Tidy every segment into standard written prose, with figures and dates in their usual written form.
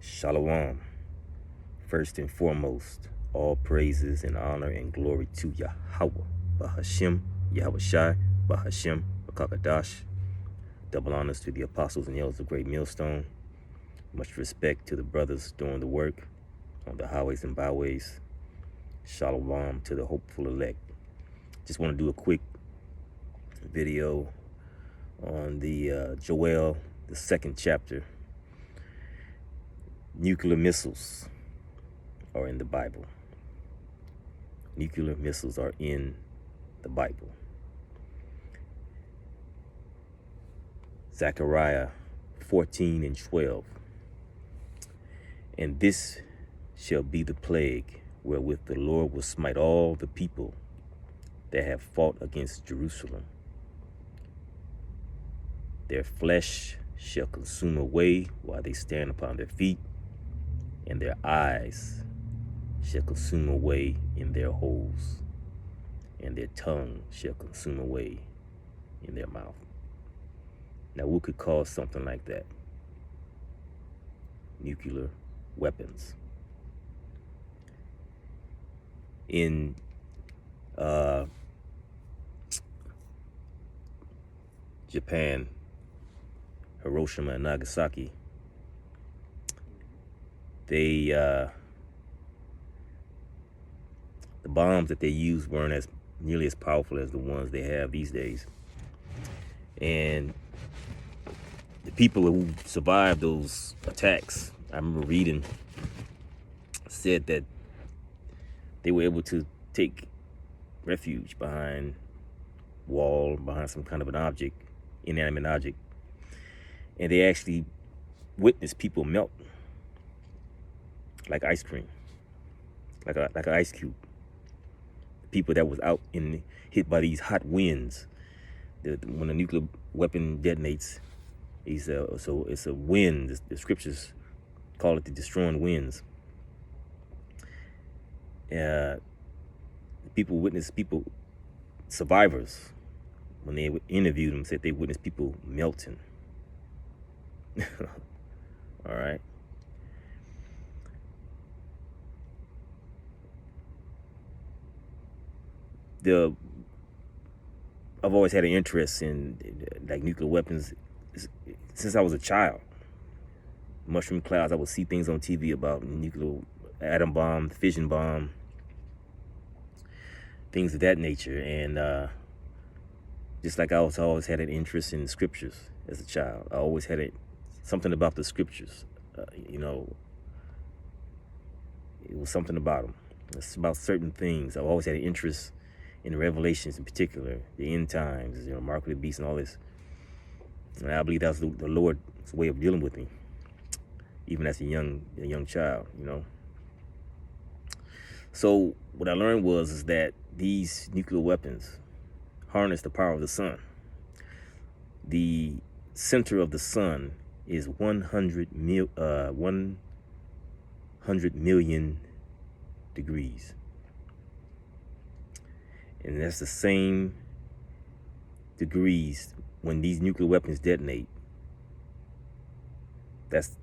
Shalom. First and foremost, all praises and honor and glory to Yahweh, Bahashem, Yahweh Shai, Bahashem, Bakakadash. Double honors to the apostles and elders of Great Millstone. Much respect to the brothers doing the work on the highways and byways. Shalom to the hopeful elect. Just want to do a quick video on the Joel, the 2nd chapter. Nuclear missiles are in the Bible. Nuclear missiles are in the Bible. Zechariah 14:12. And this shall be the plague wherewith the Lord will smite all the people that have fought against Jerusalem. Their flesh shall consume away while they stand upon their feet, and their eyes shall consume away in their holes, and their tongue shall consume away in their mouth. Now, what could cause something like that? Nuclear weapons. In Japan, Hiroshima and Nagasaki, the bombs that they used weren't nearly as powerful as the ones they have these days. And the people who survived those attacks, I remember reading, said that they were able to take refuge behind wall, behind some kind of an object, inanimate object, and they actually witnessed people melt like ice cream, like an ice cube. People that was out hit by these hot winds. When a nuclear weapon detonates, it's a wind. The scriptures call it the destroying winds. Survivors, when they interviewed them, said they witnessed people melting. All right. I've always had an interest in like nuclear weapons since I was a child. Mushroom clouds, I would see things on TV about nuclear atom bomb, fission bomb, things of that nature. And just like I always had an interest in scriptures as a child. I always had something about the scriptures. It was something about them. It's about certain things. I've always had an interest in Revelations, in particular, the end times, Mark of the Beast and all this. And I believe that was the Lord's way of dealing with me, even as a young child, So what I learned is that these nuclear weapons harness the power of the sun. The center of the sun is 100 million degrees. And that's the same degrees when these nuclear weapons detonate. That's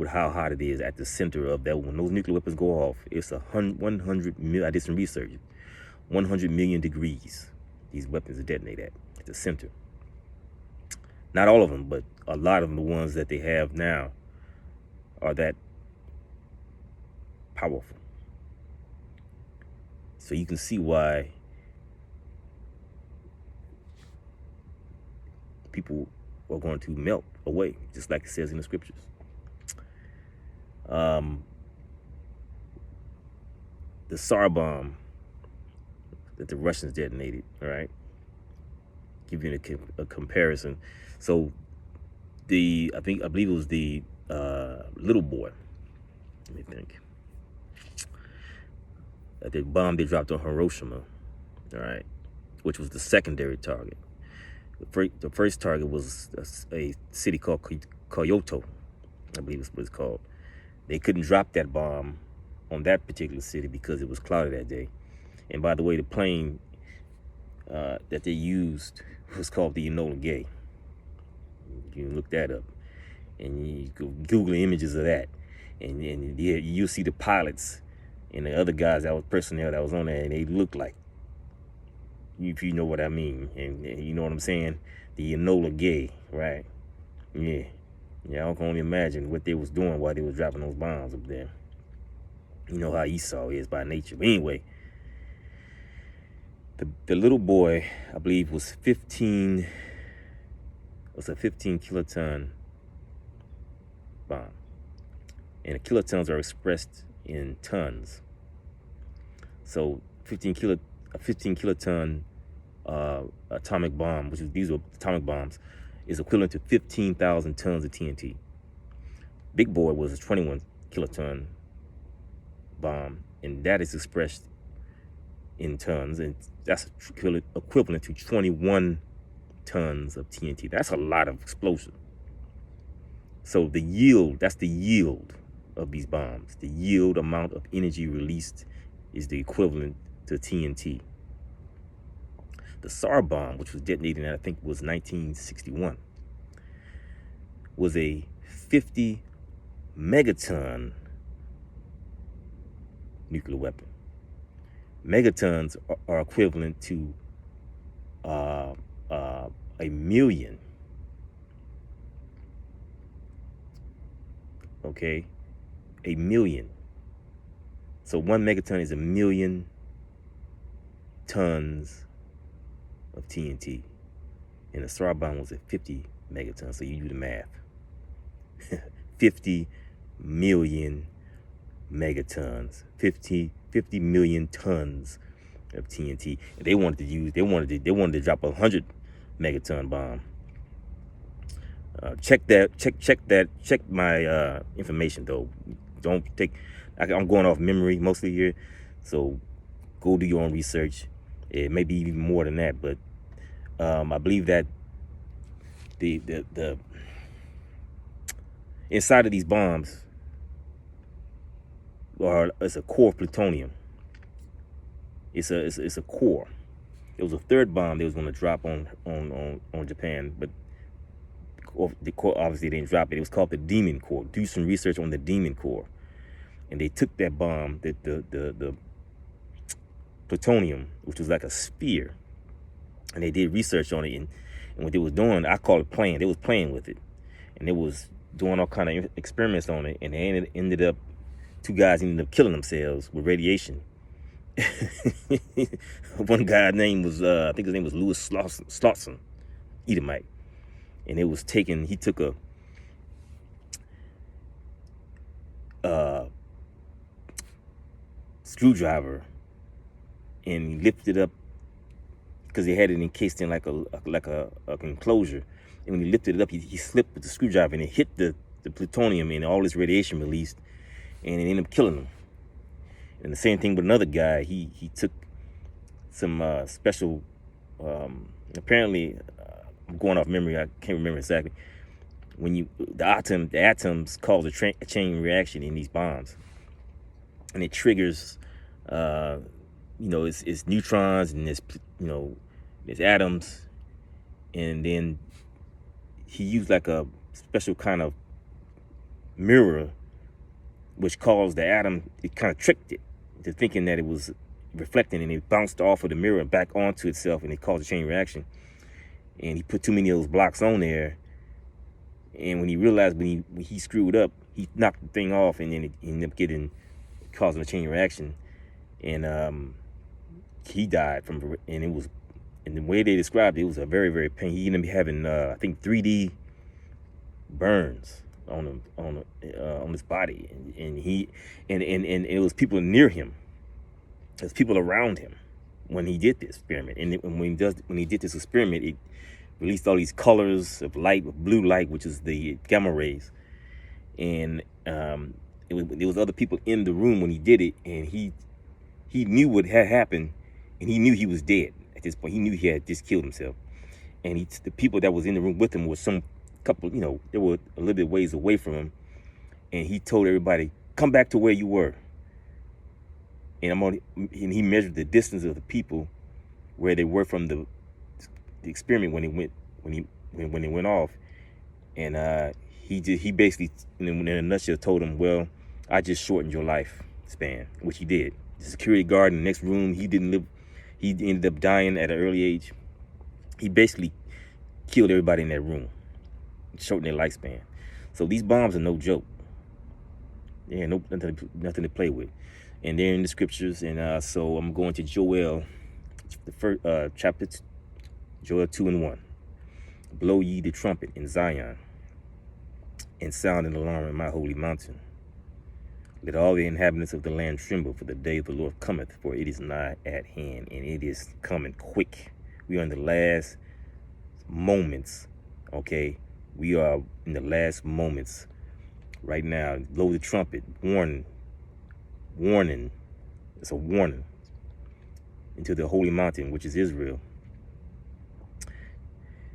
how hot it is at the center of that. When those nuclear weapons go off, it's 100 million. I did some research. 100 million degrees these weapons detonate at the center. Not all of them, but a lot of them, the ones that they have now, are that powerful. So you can see why people are going to melt away, just like it says in the scriptures. The Tsar bomb that the Russians detonated, all right? Give you a comparison. So I believe it was the little boy, let me think, the bomb they dropped on Hiroshima, all right, which was the secondary target. The first target was a city called Kyoto, I believe is what it's called. They couldn't drop that bomb on that particular city because it was cloudy that day. And by the way, the plane that they used was called the Enola Gay. You can look that up. and you go Google images of that, and yeah, you'll see the pilots and the other guys that was personnel that was on there, and they look like, if you know what I mean, and you know what I'm saying, the Enola Gay, right? Yeah, I can only imagine what they was doing while they was dropping those bombs up there. You know how Esau is by nature. But anyway, the little boy, I believe, was 15. Was a 15 kiloton bomb, and the kilotons are expressed in tons. So a 15 kiloton atomic bomb, these are atomic bombs, is equivalent to 15,000 tons of TNT. Big boy was a 21 kiloton bomb, and that is expressed in tons, and that's equivalent to 21 tons of TNT. That's a lot of explosion. So the yield, that's the yield of these bombs. The yield amount of energy released is the equivalent to TNT. The SAR bomb, which was detonated in, I think, was 1961, was a 50 megaton nuclear weapon. Megatons are equivalent to a million. Okay, a million. So 1 megaton is 1 million tons of TNT, and the SAR bomb was at 50 megatons. So you do the math. 50 million megatons, 50 million tons of TNT. And they wanted to drop a 100 megaton bomb. Check my information though. Don't take. I'm going off memory mostly here, so go do your own research. It may be even more than that, but I believe that the inside of these bombs is a core of plutonium. It's a core. It was a third bomb they was going to drop on Japan, but the core obviously didn't drop it. It was called the Demon Core. Do some research on the Demon Core, and they took that bomb, the plutonium, which was like a spear, and they did research on it. And what they was doing, I call it playing. They was playing with it, and they was doing all kind of experiments on it, and they ended up, 2 guys ended up killing themselves with radiation. One guy name was I think his name was Louis Slauson, Edomite, and it was taken. He took a screwdriver and he lifted up, because they had it encased in like a enclosure. And when he lifted it up, he slipped with the screwdriver and it hit the plutonium, and all this radiation released, and it ended up killing him. And the same thing with another guy. He took some special, apparently, I'm going off memory, I can't remember exactly. When the atoms cause a chain reaction in these bombs, and it triggers, it's neutrons and there's atoms, and then he used like a special kind of mirror, which caused the atom, it kind of tricked it to thinking that it was reflecting, and it bounced off of the mirror and back onto itself, and it caused a chain reaction. And he put too many of those blocks on there, and when he realized when he screwed up, he knocked the thing off, and then it ended up causing a chain reaction, and he died from, and it was, and the way they described it, it was a very, very pain. He ended up having I think 3D burns on his body, and it was people near him, there's people around him when he did this experiment. And when he did this experiment, it released all these colors of light, blue light, which is the gamma rays, and there was other people in the room when he did it, and he knew what had happened, and he knew he was dead at this point. He knew he had just killed himself, and the people that was in the room with him was some couple, they were a little bit ways away from him, and he told everybody, come back to where you were. And he measured the distance of the people where they were from the experiment when it went off, and He basically, in a nutshell, told him, well, I just shortened your lifespan, which he did. The security guard in the next room, he didn't live. He ended up dying at an early age. He basically killed everybody in that room, shortened their lifespan. So these bombs are no joke. Yeah, nothing to play with. And they're in the scriptures. And so I'm going to Joel, the first chapter, Joel 2:1. Blow ye the trumpet in Zion, and sound an alarm in my holy mountain. Let all the inhabitants of the land tremble, for the day of the Lord cometh, for it is nigh at hand, and it is coming quick. We are in the last moments, okay? We are in the last moments right now. Blow the trumpet, warning. It's a warning into the holy mountain, which is Israel.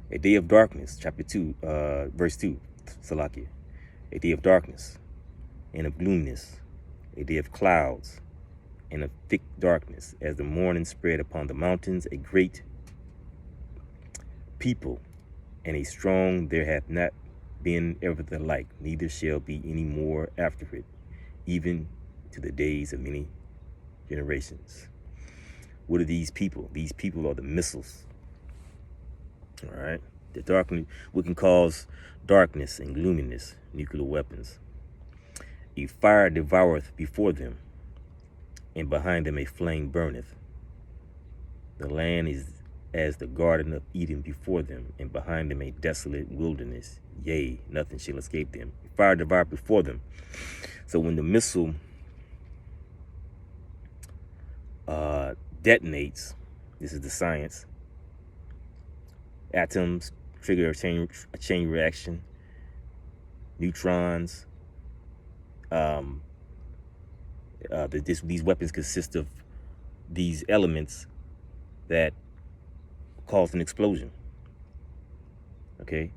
A day of darkness, chapter 2, verse 2, Salakia. A day of darkness and of gloominess, a day of clouds and of thick darkness, as the morning spread upon the mountains, a great people and a strong, there hath not been ever the like, neither shall be any more after it, even to the days of many generations. What are these people? These people are the missiles. All right. The darkness, what can cause darkness and gloominess, nuclear weapons. A fire devoureth before them, and behind them a flame burneth. The land is as the garden of Eden before them, and behind them a desolate wilderness. Yea, nothing shall escape them. A fire devoureth before them. So when the missile detonates, this is the science, atoms trigger a chain reaction, neutrons. These weapons consist of these elements that cause an explosion. Okay,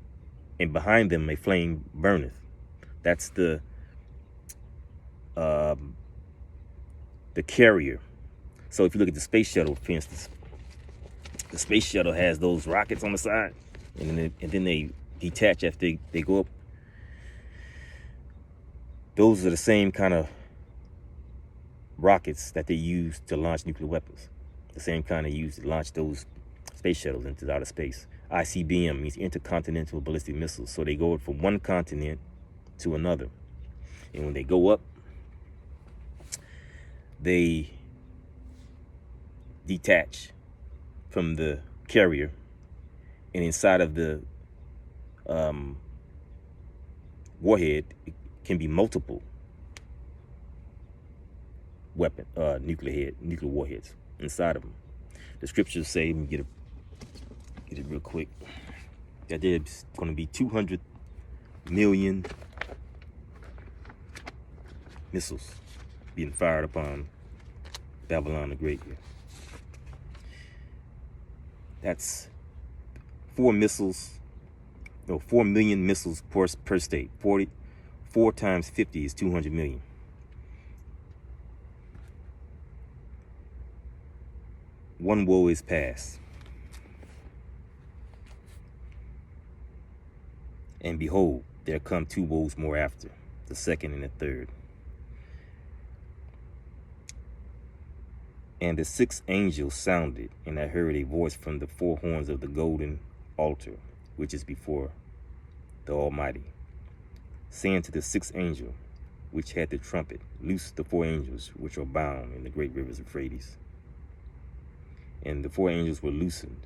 and behind them a flame burneth. That's the carrier. So if you look at the space shuttle, for instance, the space shuttle has those rockets on the side, and then they detach after they go up. Those are the same kind of rockets that they use to launch nuclear weapons. The same kind they use to launch those space shuttles into outer space. ICBM means intercontinental ballistic missiles. So they go from one continent to another. And when they go up, they detach from the carrier, and inside of the warhead it can be multiple nuclear warheads inside of them. The scriptures say, let me get it real quick, that there's going to be 200 million missiles being fired upon Babylon the Great here. That's 4 million missiles per state. 4 times 50 is 200 million. One woe is past. And behold, there come 2 woes more after, the second and the third. And the 6th angel sounded, and I heard a voice from the 4 horns of the golden altar, which is before the Almighty, saying to the 6th angel, which had the trumpet, loose the 4 angels which are bound in the great rivers of Euphrates. And the 4 angels were loosened,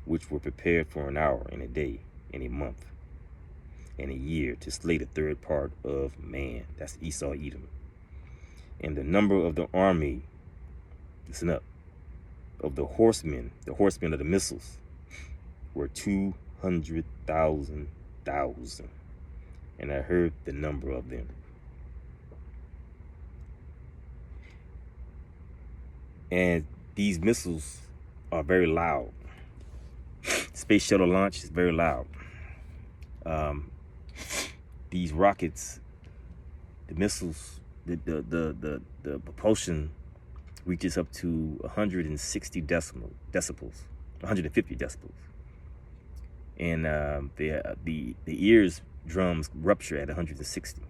which were prepared for an hour and a day and a month and a year, to slay the 3rd part of man. That's Esau, Edom. And the number of the army, listen up, of the horsemen of the missiles, were 200,000. And I heard the number of them. And these missiles are very loud. Space shuttle launch is very loud. These rockets, the missiles, the propulsion reaches up to 160 decibels, 150 decibels. And the ears drums rupture at 160.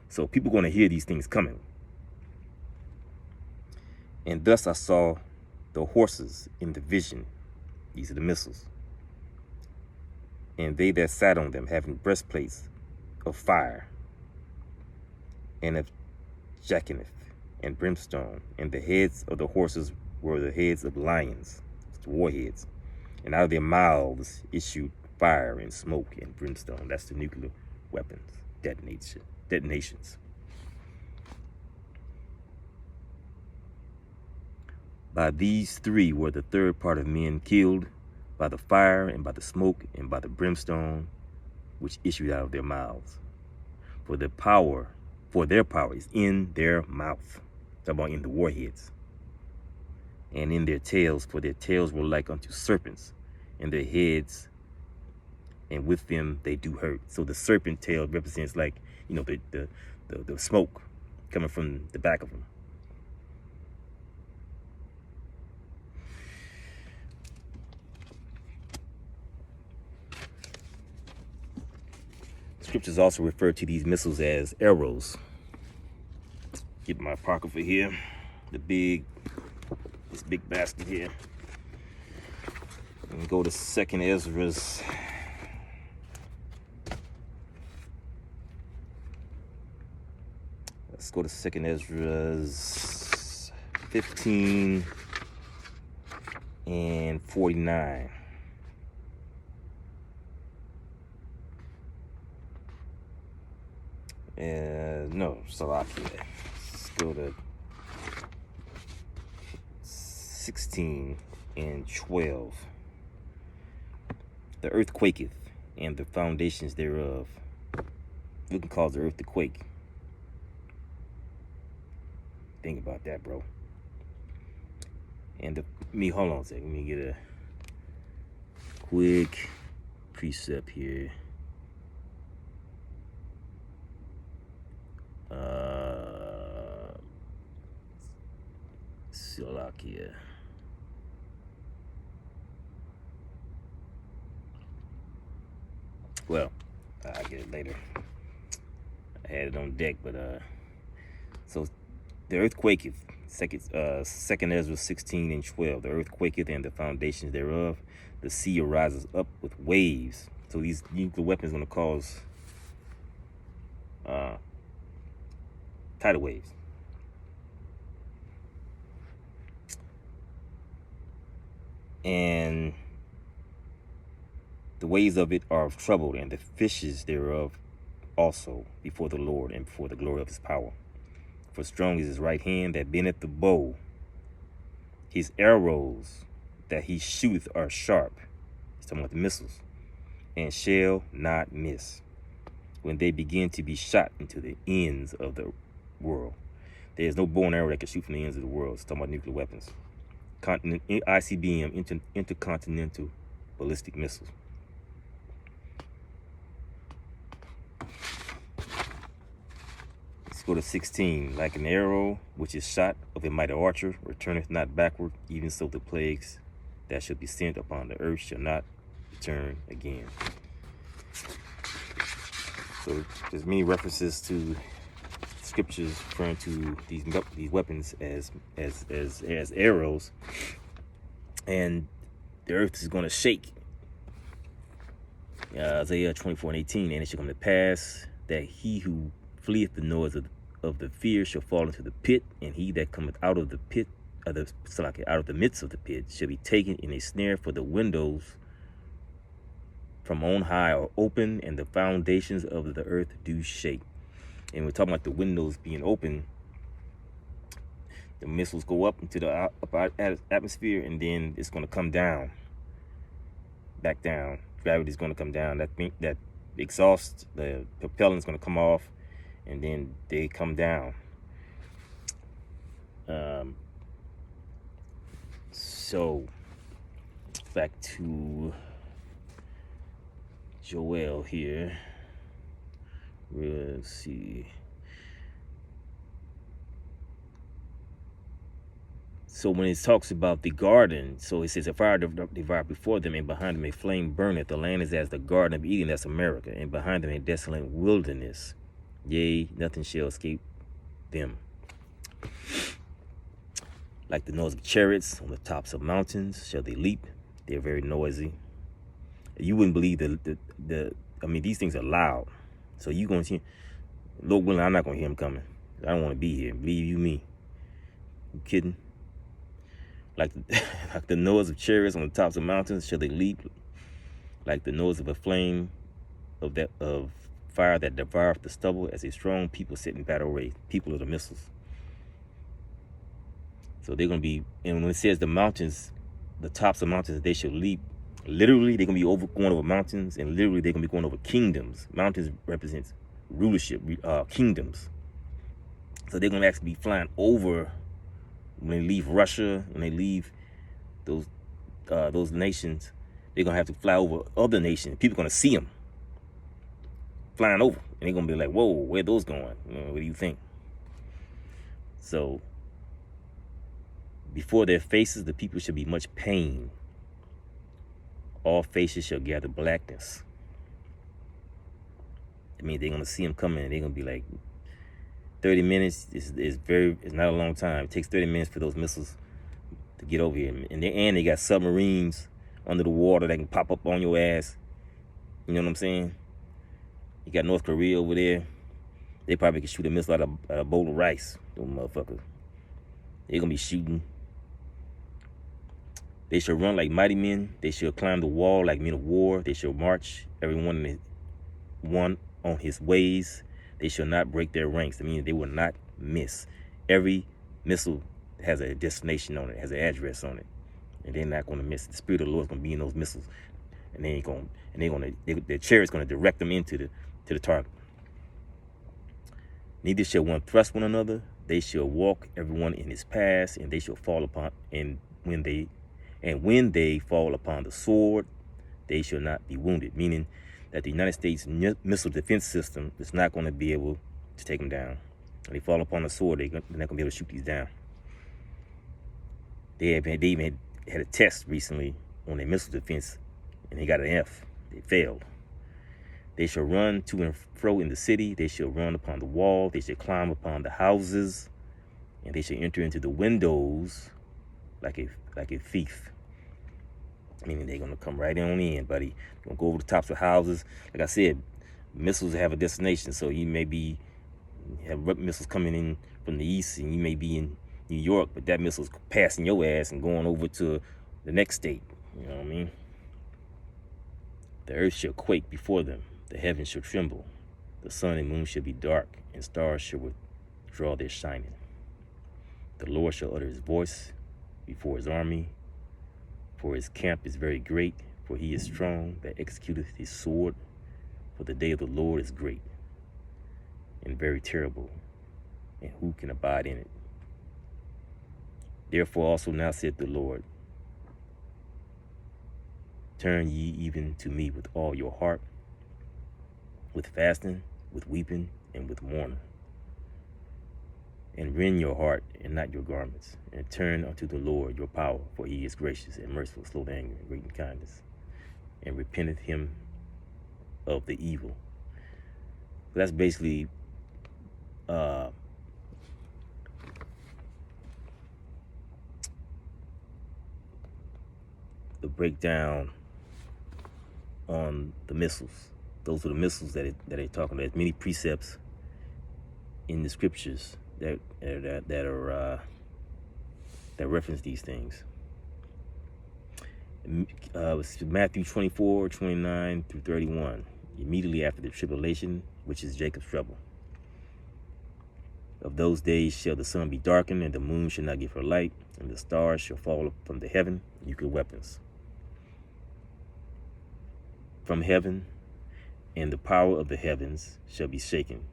So people are going to hear these things coming. And thus I saw the horses in the vision. These are the missiles. And they that sat on them having breastplates of fire and of jacinth and brimstone. And the heads of the horses were the heads of lions, the warheads. And out of their mouths issued fire and smoke and brimstone. That's the nuclear weapons detonations. By these three were the third part of men killed, by the fire and by the smoke and by the brimstone which issued out of their mouths. For their power is in their mouth. Talking about in the warheads. And in their tails, for their tails were like unto serpents, and their heads, and with them they do hurt. So the serpent tail represents, like, you know, the smoke coming from the back of them. Scriptures also refer to these missiles as arrows. Get my apocrypha here, this big basket here, and go to 2nd Ezra's. Let's go to 2nd Ezra's 15 and 49. No, Salakia. Let's go to 16 and 12. The earth quaketh, and the foundations thereof. Who can cause the earth to quake? Think about that, bro. And hold on a second. Let me get a quick precept here. Slovakia. Well, I'll get it later. I had it on deck, but so the earth quaketh. Second Ezra 16 and 12. The earth quaketh, and the foundations thereof. The sea arises up with waves. So these nuclear weapons are going to cause tidal waves. And the waves of it are troubled, and the fishes thereof also before the Lord and before the glory of his power. For strong is his right hand that bendeth the bow. His arrows that he shooteth are sharp. He's talking about the missiles. And shall not miss. When they begin to be shot into the ends of the world. There is no bow and arrow that can shoot from the ends of the world. It's talking about nuclear weapons. ICBM, intercontinental ballistic missiles. Let's go to 16. Like an arrow which is shot of a mighty archer, returneth not backward, even so the plagues that shall be sent upon the earth shall not return again. So there's many references to scriptures referring to these weapons as arrows, and the earth is going to shake. Isaiah 24 and 18. And it shall come to pass that he who fleeth the noise of the fear shall fall into the pit, and he that cometh out of the pit, out of the midst of the pit, shall be taken in a snare. For the windows from on high are open, and the foundations of the earth do shake. And we're talking about the windows being open. The missiles go up into the atmosphere, and then it's going to come down, back down. Gravity is going to come down. That exhaust, the propellant is going to come off, and then they come down. So back to Joel here. Let's see. So when it talks about the garden, so it says a fire devoured before them, and behind them a flame burneth. The land is as the garden of Eden, that's America, and behind them a desolate wilderness. Yea, nothing shall escape them. Like the noise of chariots on the tops of mountains shall they leap. They're very noisy. You wouldn't believe I mean, these things are loud. So you gonna see, Lord willing, I'm not gonna hear him coming. I don't want to be here. Believe you me. You kidding? Like the noise of chariots on the tops of mountains shall they leap. Like the noise of a flame of fire that devoureth the stubble, as a strong people sit in battle array. People of the missiles. So they're gonna be, and when it says the mountains, the tops of mountains, they shall leap. Literally, they're gonna be going over mountains, and literally they're gonna be going over kingdoms. Mountains represents rulership, kingdoms. So they're gonna actually be flying over when they leave Russia, when they leave those nations. They're gonna have to fly over other nations. People are gonna see them flying over, and they're gonna be like, "Whoa, where are those going? What do you think?" So before their faces, the people shall be much pain. All faces shall gather blackness. I mean, they're gonna see them coming, and they're gonna be like, 30 minutes is not a long time. It takes 30 minutes for those missiles to get over here. And they got submarines under the water that can pop up on your ass. You know what I'm saying? You got North Korea over there. They probably can shoot a missile out of a bowl of rice. Those motherfuckers. They're gonna be shooting. They shall run like mighty men. They shall climb the wall like men of war. They shall march, everyone one on his ways. They shall not break their ranks. I mean, they will not miss. Every missile has a destination on it, has an address on it, and they're not going to miss. The Spirit of the Lord is going to be in those missiles, and their chariot's going to direct them into the target. Neither shall one thrust one another. They shall walk everyone in his paths, and they shall fall upon. And when they fall upon the sword, they shall not be wounded. Meaning that the United States missile defense system is not going to be able to take them down. When they fall upon the sword, they're not going to be able to shoot these down. They even had a test recently on their missile defense, and they got an F. They failed. They shall run to and fro in the city. They shall run upon the wall. They shall climb upon the houses, and they shall enter into the windows like a thief. Meaning they're gonna come right on in, buddy. They're gonna go over the tops of houses. Like I said, missiles have a destination. So you may have missiles coming in from the east, and you may be in New York, but that missile's passing your ass and going over to the next state. You know what I mean? The earth shall quake before them. The heavens shall tremble. The sun and moon shall be dark, and stars shall withdraw their shining. The Lord shall utter his voice before his army. For his camp is very great, for he is strong that executeth his sword. For the day of the Lord is great and very terrible, and who can abide in it? Therefore also now saith the Lord, turn ye even to me with all your heart, with fasting, with weeping, and with mourning. And rend your heart and not your garments, and turn unto the Lord your power, for he is gracious and merciful, slow to anger, and great in kindness, and repenteth him of the evil. That's basically the breakdown on the missiles. Those are the missiles that they're talking about. There's many precepts in the scriptures that reference these things. It's Matthew 24, 29 through 31. Immediately after the tribulation, which is Jacob's trouble. Of those days shall the sun be darkened, and the moon shall not give her light, and the stars shall fall from the heaven, nuclear weapons from heaven, and the power of the heavens shall be shaken.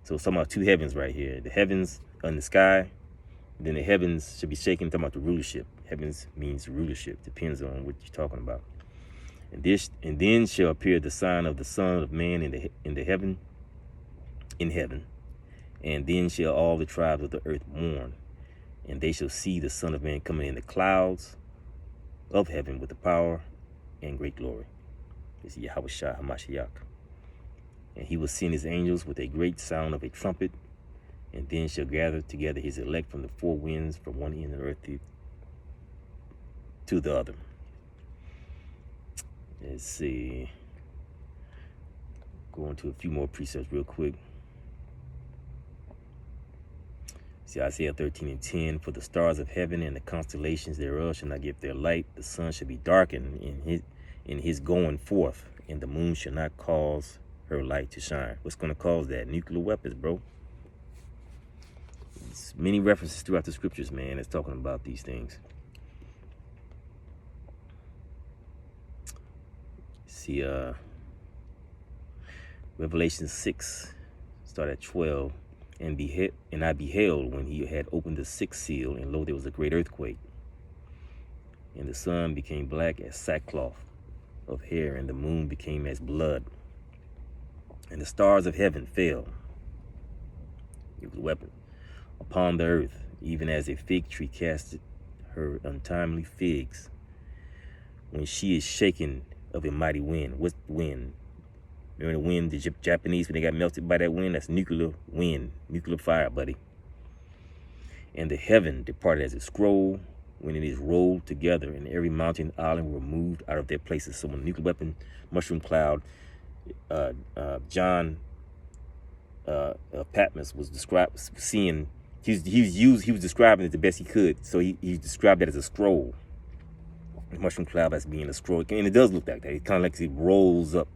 So it's talking about two heavens right here. The heavens in the sky, then the heavens should be shaken. Talking about the rulership. Heavens means rulership. Depends on what you're talking about. And then shall appear the sign of the Son of Man in heaven. And then shall all the tribes of the earth mourn, And they shall see the Son of Man coming in the clouds of heaven with the power and great glory. This is Yahweh Shai HaMashiach. And he will send his angels with a great sound of a trumpet, and then shall gather together his elect from the four winds, from one end of the earth to the other. Let's see. Go into a few more precepts real quick. See, Isaiah 13:10, for the stars of heaven and the constellations thereof shall not give their light. The sun shall be darkened in his going forth, and the moon shall not cause her light to shine. What's going to cause that? Nuclear weapons, bro. There's many references throughout the scriptures, man, that's talking about these things. See, Revelation 6, start at 12. And I beheld when he had opened the sixth seal, and lo, there was a great earthquake. And the sun became black as sackcloth of hair, and the moon became as blood. And the stars of heaven fell, it was a weapon, upon the earth, even as a fig tree casteth her untimely figs, when she is shaken of a mighty wind. What's the wind? Remember the wind, the Japanese, when they got melted by that wind? That's nuclear wind, nuclear fire, buddy. And the heaven departed as a scroll when it is rolled together, and every mountain island were moved out of their places. So when the nuclear weapon, mushroom cloud, John Patmos was seeing, he was describing it the best he could. So he described that as a scroll. The mushroom cloud as being a scroll, and it does look like that. It kind of like it rolls up.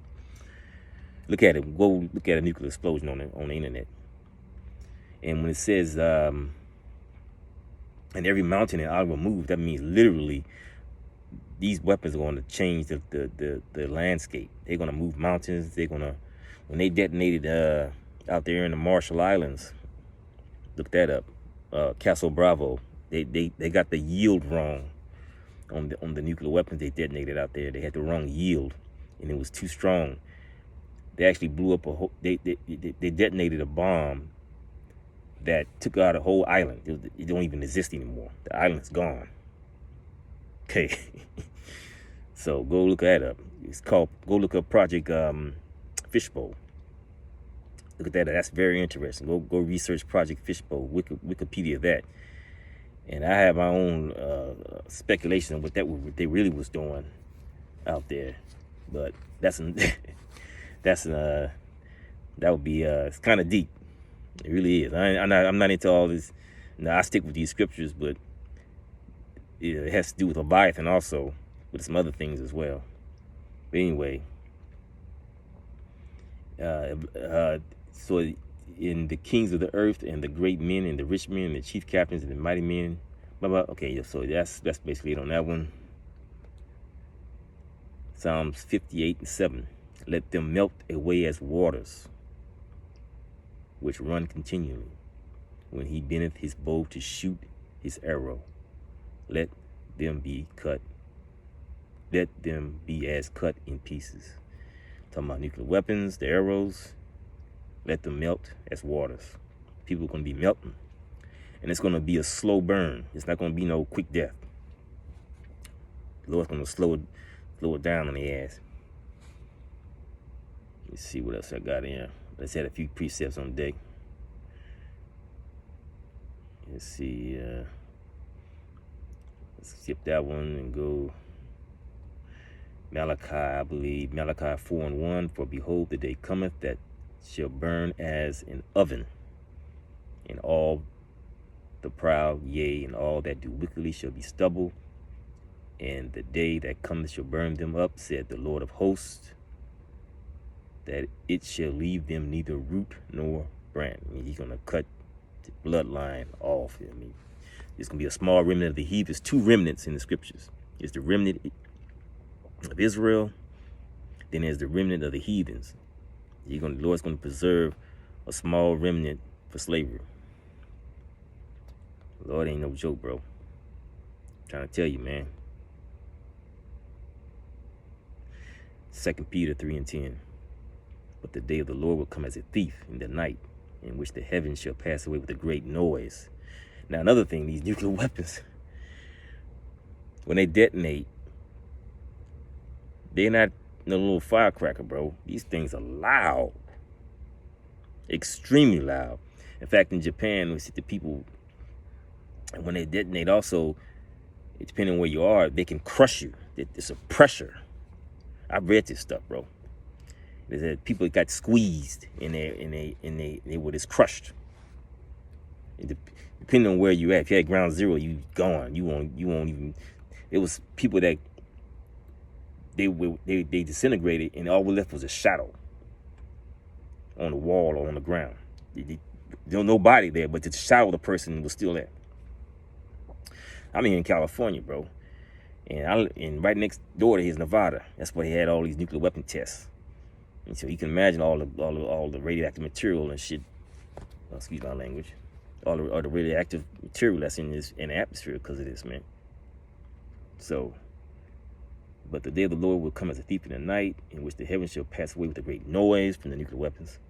Look at it. Go look at a nuclear explosion on the internet. And when it says, and every mountain and island will move, that means literally these weapons are going to change the landscape. They're going to move mountains. They're going to, when they detonated out there in the Marshall Islands, look that up, Castle Bravo, they got the yield wrong on the nuclear weapons they detonated out there. They had the wrong yield, and it was too strong. They actually blew up they detonated a bomb that took out a whole island. It don't even exist anymore. The island's gone. Okay. So go look that up. Go look up Project Fishbowl. Look at that. That's very interesting. Go research Project Fishbowl, Wikipedia that. And I have my own speculation on what they really was doing out there. But that would be it's kind of deep. It really is. I'm not into all this. I stick with these scriptures, but it has to do with Leviathan also, with some other things as well. But anyway, so in the kings of the earth and the great men and the rich men and the chief captains and the mighty men, blah, blah. Okay, so that's basically it on that one. Psalms 58:7. Let them melt away as waters, which run continually. When he bendeth his bow to shoot his arrow, let them be as cut in pieces. Talking about nuclear weapons, the arrows, let them melt as waters. People are going to be melting, and it's going to be a slow burn. It's not going to be no quick death. The Lord's going to slow it down on the ass. Let's see what else I got in. Let's add a few precepts on deck. Let's see. Let's skip that one and go Malachi, I believe. Malachi 4:1. For behold, the day cometh that shall burn as an oven, and all the proud, yea, and all that do wickedly shall be stubble. And the day that cometh shall burn them up, said the Lord of hosts, that it shall leave them neither root nor branch. I mean, he's going to cut the bloodline off. I mean, there's going to be a small remnant of the heathen. There's two remnants in the scriptures. There's the remnant of Israel, then there's the remnant of the heathens. The Lord's going to preserve a small remnant for slavery. The Lord ain't no joke, bro. I'm trying to tell you, man. 2 Peter 3:10. But the day of the Lord will come as a thief in the night, in which the heavens shall pass away with a great noise. Now, another thing, these nuclear weapons, when they detonate, they're not no little firecracker, bro. These things are loud, extremely loud. In fact, in Japan, we see the people, when they detonate, also, depending on where you are, they can crush you. It's a pressure. I've read this stuff, bro. They said people got squeezed and they were just crushed. Depending on where you at, if you're at ground zero, you gone. You won't even. It was people that they disintegrated, and all we left was a shadow on the wall or on the ground. There was nobody there, but the shadow of the person was still there. I'm here in California, bro, and right next door to here is Nevada. That's where he had all these nuclear weapon tests. And so you can imagine all the radioactive material and shit. Excuse my language. All the radioactive material that's in the atmosphere because of this, man. So, but the day of the Lord will come as a thief in the night, in which the heavens shall pass away with a great noise from the nuclear weapons,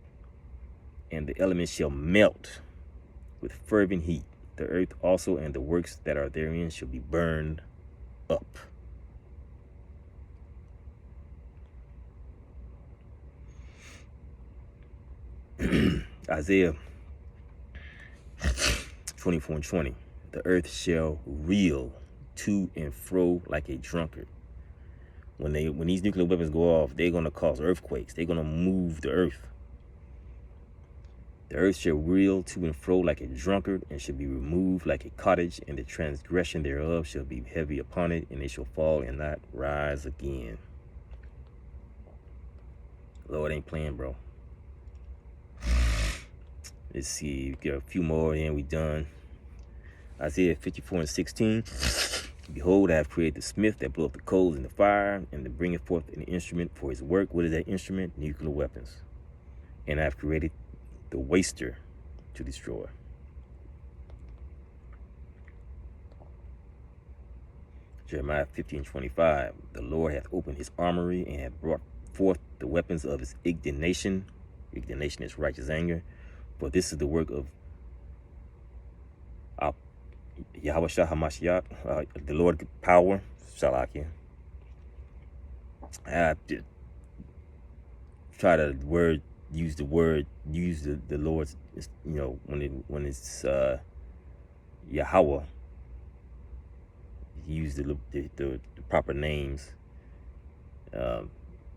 and the elements shall melt with fervent heat. The earth also and the works that are therein shall be burned up. Isaiah 24:20. The earth shall reel to and fro like a drunkard. When these nuclear weapons go off, they're gonna cause earthquakes. They're gonna move the earth. The earth shall reel to and fro like a drunkard, and shall be removed like a cottage, and the transgression thereof shall be heavy upon it, and it shall fall and not rise again. Lord ain't playing, bro. Let's see, we get a few more and we done. Isaiah 54:16. Behold, I have created the smith that blew up the coals in the fire, and to bring forth an instrument for his work. What is that instrument? Nuclear weapons. And I have created the waster to destroy. Jeremiah 50:25. The Lord hath opened his armory and hath brought forth the weapons of his indignation. Indignation is righteous anger. For this is the work of Yahweh Shah HaMashiach, the Lord power, Shalakia. I have to try to use the Lord's, when it's Yahweh, use the proper names.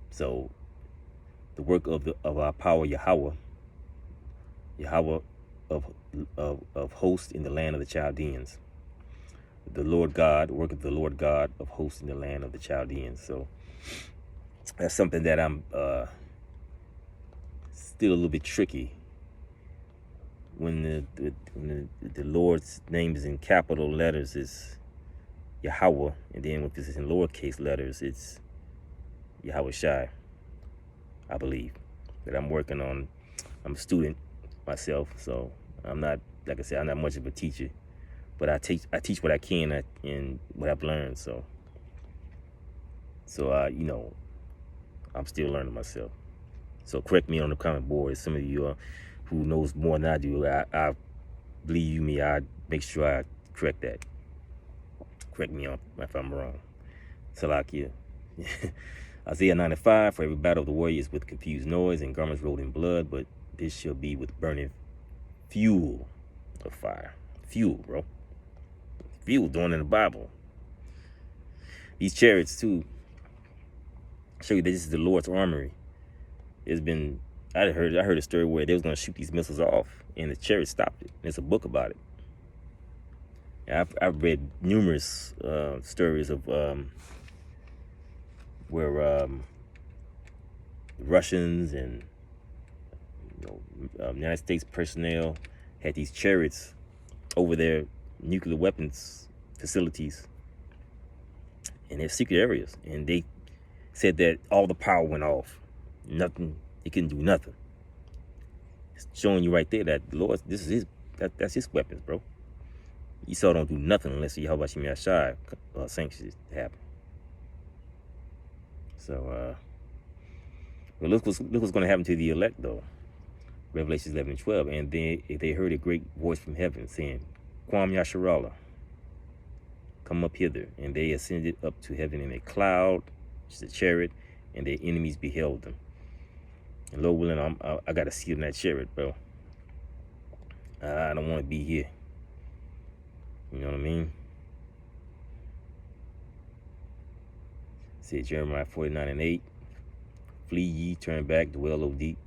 So the work of our power, Yahweh of hosts in the land of the Chaldeans. The Lord God, work of the Lord God of hosts in the land of the Chaldeans. So that's something that I'm still a little bit tricky. When the Lord's name is in capital letters, it's Yahweh, and then if it's in lowercase letters, it's Yahweh Shai, I believe. But I'm working on. I'm a student myself, so I'm not, like I said, I'm not much of a teacher, but I teach what I can and what I've learned. So I'm still learning myself. So correct me on the comment board. Some of you who knows more than I do, I believe me, I make sure I correct that. Correct me on if I'm wrong. Salakia. Isaiah 95. For every battle of the warriors with confused noise and garments rolled in blood, but this shall be with burning fuel of fire. Fuel, bro. Fuel doing in the Bible. These chariots too show you that this is the Lord's armory. I heard a story where they was gonna shoot these missiles off, and the chariot stopped it. There's a book about it. I've read numerous stories of where Russians and United States personnel had these chariots over their nuclear weapons facilities in their secret areas, and they said that all the power went off. Nothing, it couldn't do nothing. It's showing you right there that the Lord, that's his weapons, bro. Esau don't do nothing unless Yahweh Shai sanctions it to happen. So, but look what's going to happen to the elect, though. Revelation 11:12, and then they heard a great voice from heaven saying, Kwam Yasharallah, come up hither. And they ascended up to heaven in a cloud, which is a chariot, and their enemies beheld them. And Lord willing, I got to sit in that chariot, bro. I don't want to be here. You know what I mean? Said Jeremiah 49:8. Flee ye, turn back, dwell deep,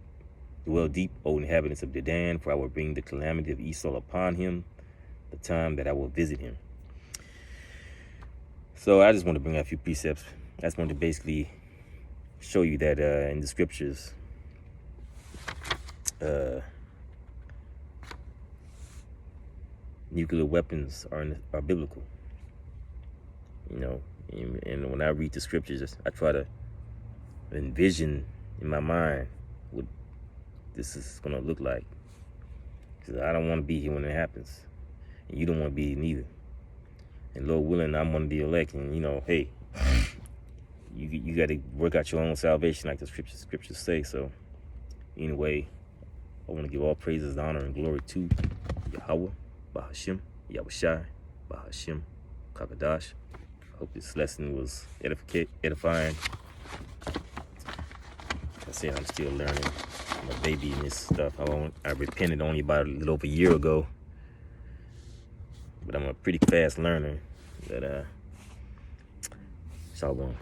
O inhabitants of Dedan, for I will bring the calamity of Esau upon him, the time that I will visit him. So I just want to bring out a few precepts. I just want to basically show you that in the scriptures, nuclear weapons are biblical. You know, and when I read the scriptures, I try to envision in my mind what this is going to look like. Because I don't want to be here when it happens. And you don't want to be here neither. And Lord willing, I'm one of the elect. And, you know, hey, you got to work out your own salvation like the scriptures say. So, anyway, I want to give all praises, honor, and glory to Yahweh, Bahashim, Yahushai, Bahashim, Kakadash. I hope this lesson was edifying. I said I'm still learning. I'm a baby in this stuff. I repented only about a little over a year ago. But I'm a pretty fast learner. But, Shalom.